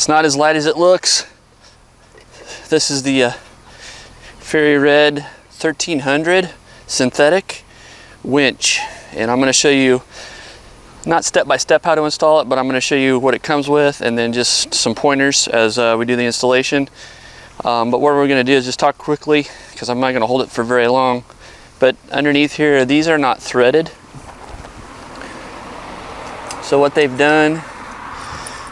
It's not as light as it looks. This is the FieryRed 1300 synthetic winch, and I'm going to show you not step by step how to install it, but I'm going to show you what it comes with and then just some pointers as we do the installation. But what we're going to do is just talk quickly because I'm not going to hold it for very long. But underneath here, these are not threaded. So what they've done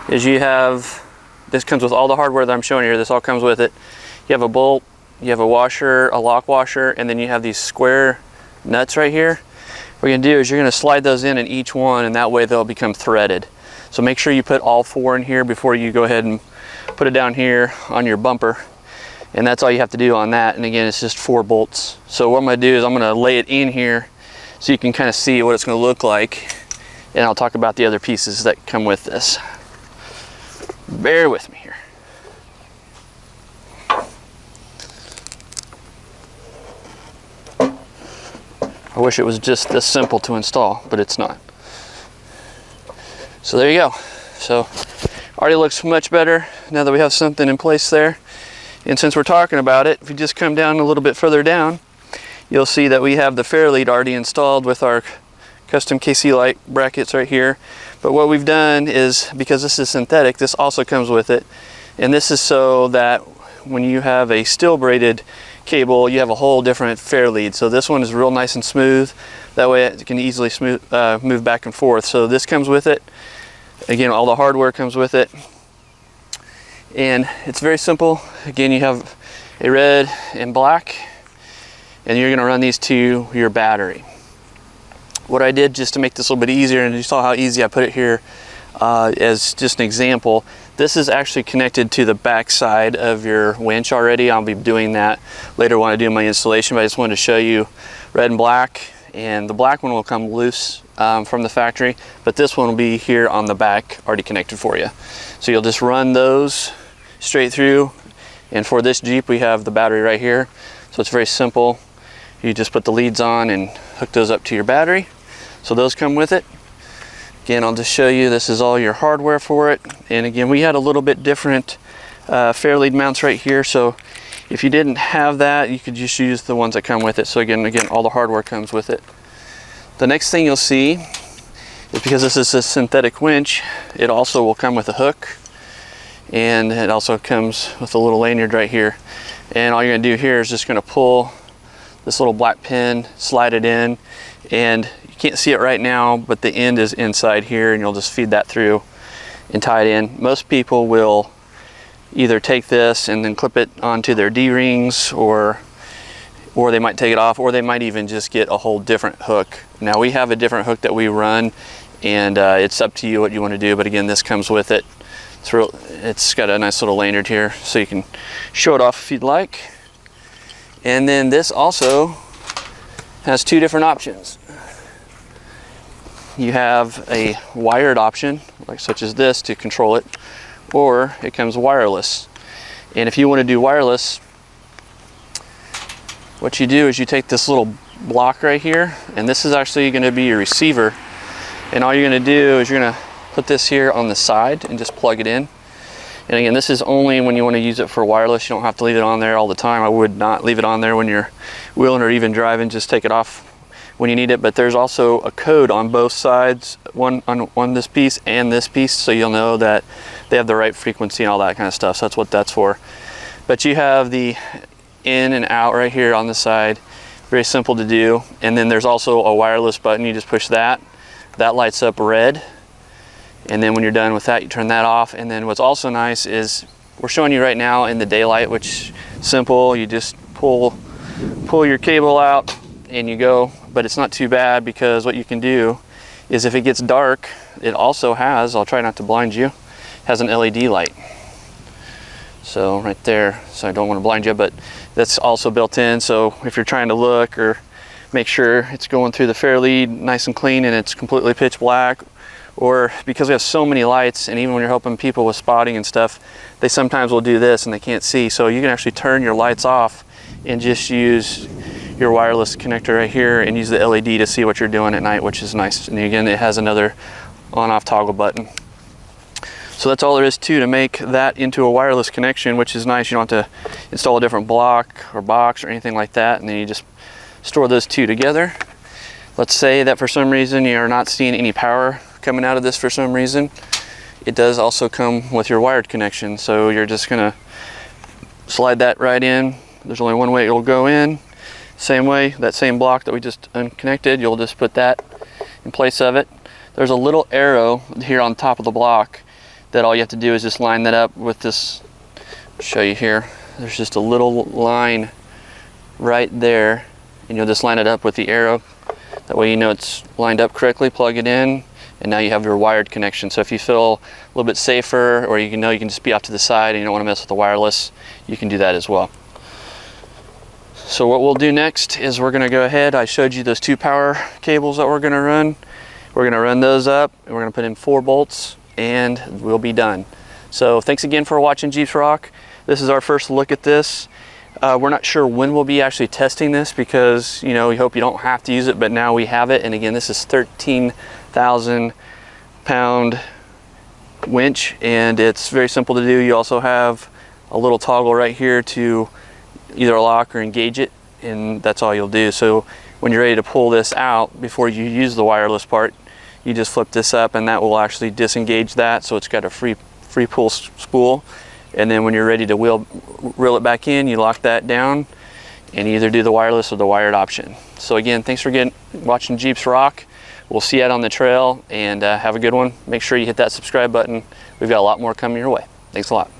is you have, this comes with all the hardware that I'm showing you here. This all comes with it. You have a bolt, you have a washer, a lock washer, and then you have these square nuts right here. What you're going to do is you're going to slide those in each one, and that way they'll become threaded. So make sure you put all 4 in here before you go ahead and put it down here on your bumper. And that's all you have to do on that. And again, it's just 4 bolts. So what I'm going to do is I'm going to lay it in here so you can kind of see what it's going to look like. And I'll talk about the other pieces that come with this. Bear with me here. I wish it was just this simple to install, but it's not. So there you go. So already looks much better now that we have something in place there. And since we're talking about it, if you just come down a little bit further down, you'll see that we have the Fairlead already installed with our custom KC light brackets right here. But what we've done is, because this is synthetic, this also comes with it. And this is so that when you have a steel braided cable, you have a whole different Fairlead. So this one is real nice and smooth. That way it can easily move back and forth. So this comes with it. Again, all the hardware comes with it. And it's very simple. Again, you have a red and black, and you're going to run these to your battery. What I did just to make this a little bit easier, and you saw how easy I put it here as just an example, this is actually connected to the back side of your winch already. I'll be doing that later when I do my installation, but I just wanted to show you red and black, and the black one will come loose from the factory, but this one will be here on the back already connected for you. So you'll just run those straight through, and for this Jeep we have the battery right here, so it's very simple. You just put the leads on and hook those up to your battery. So those come with it. Again, I'll just show you, this is all your hardware for it. And again, we had a little bit different Fairlead mounts right here, so if you didn't have that, you could just use the ones that come with it. So again, all the hardware comes with it. The next thing you'll see is, because this is a synthetic winch, it also will come with a hook, and it also comes with a little lanyard right here. And all you're going to do here is just going to pull this little black pin, slide it in, and you can't see it right now, but the end is inside here, and you'll just feed that through and tie it in. Most people will either take this and then clip it onto their D-rings, or they might take it off, or they might even just get a whole different hook. Now we have a different hook that we run, and it's up to you what you want to do, but again, this comes with it. It's got a nice little lanyard here, so you can show it off if you'd like. And then this also has 2 different options. You have a wired option, like such as this, to control it, or it comes wireless. And if you want to do wireless, what you do is you take this little block right here, and this is actually going to be your receiver. And all you're going to do is you're going to put this here on the side and just plug it in. And again, this is only when you want to use it for wireless. You don't have to leave it on there all the time. I would not leave it on there when you're wheeling or even driving. Just take it off when you need it. But there's also a code on both sides, one on this piece and this piece, so you'll know that they have the right frequency and all that kind of stuff. So that's what that's for. But you have the in and out right here on the side. Very simple to do. And then there's also a wireless button. You just push that. That lights up red. And then when you're done with that, you turn that off. And then what's also nice is we're showing you right now in the daylight, which is simple. You just pull your cable out and you go. But it's not too bad, because what you can do is if it gets dark, it also has, I'll try not to blind you, has an LED light. So right there, so I don't want to blind you, but that's also built in. So if you're trying to look or make sure it's going through the Fairlead nice and clean and it's completely pitch black, or because we have so many lights, and even when you're helping people with spotting and stuff, they sometimes will do this and they can't see. So you can actually turn your lights off and just use your wireless connector right here and use the LED to see what you're doing at night, which is nice. And again, it has another on-off toggle button. So that's all there is to make that into a wireless connection, which is nice. You don't have to install a different block or box or anything like that, and then you just store those two together. Let's say that for some reason you are not seeing any power coming out of this for some reason. It does also come with your wired connection, so you're just gonna slide that right in. There's only one way it'll go in. Same way, that same block that we just unconnected, you'll just put that in place of it. There's a little arrow here on top of the block that all you have to do is just line that up with this. I'll show you here. There's just a little line right there, and you'll just line it up with the arrow. That way you know it's lined up correctly, plug it in, and now you have your wired connection. So if you feel a little bit safer, or you know you can just be off to the side and you don't want to mess with the wireless, you can do that as well. So what we'll do next is we're going to go ahead. I showed you those two power cables that we're going to run. We're going to run those up, and we're going to put in 4 bolts, and we'll be done. So thanks again for watching Jeeps Rock. This is our first look at this. We're not sure when we'll be actually testing this, because we hope you don't have to use it, but now we have it. And again, this is 13,000 pound winch, and it's very simple to do. You also have a little toggle right here to either lock or engage it, and that's all you'll do. So when you're ready to pull this out, before you use the wireless part, you just flip this up, and that will actually disengage that, so it's got a free pull spool. And then when you're ready to reel it back in, you lock that down, and you either do the wireless or the wired option. So again, thanks for watching Jeeps Rock. We'll see you out on the trail, and have a good one. Make sure you hit that subscribe button. We've got a lot more coming your way. Thanks a lot.